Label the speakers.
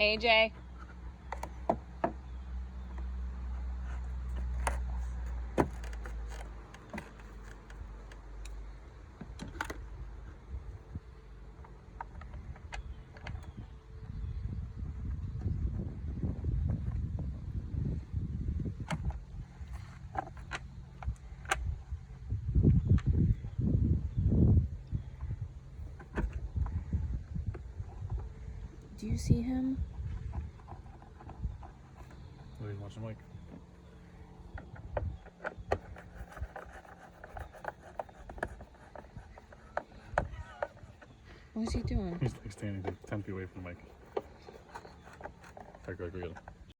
Speaker 1: AJ. Do you see him?
Speaker 2: What are you watching, Mike?
Speaker 1: What is he doing?
Speaker 2: He's like standing like 10 feet away from the mic. Alright, go get him.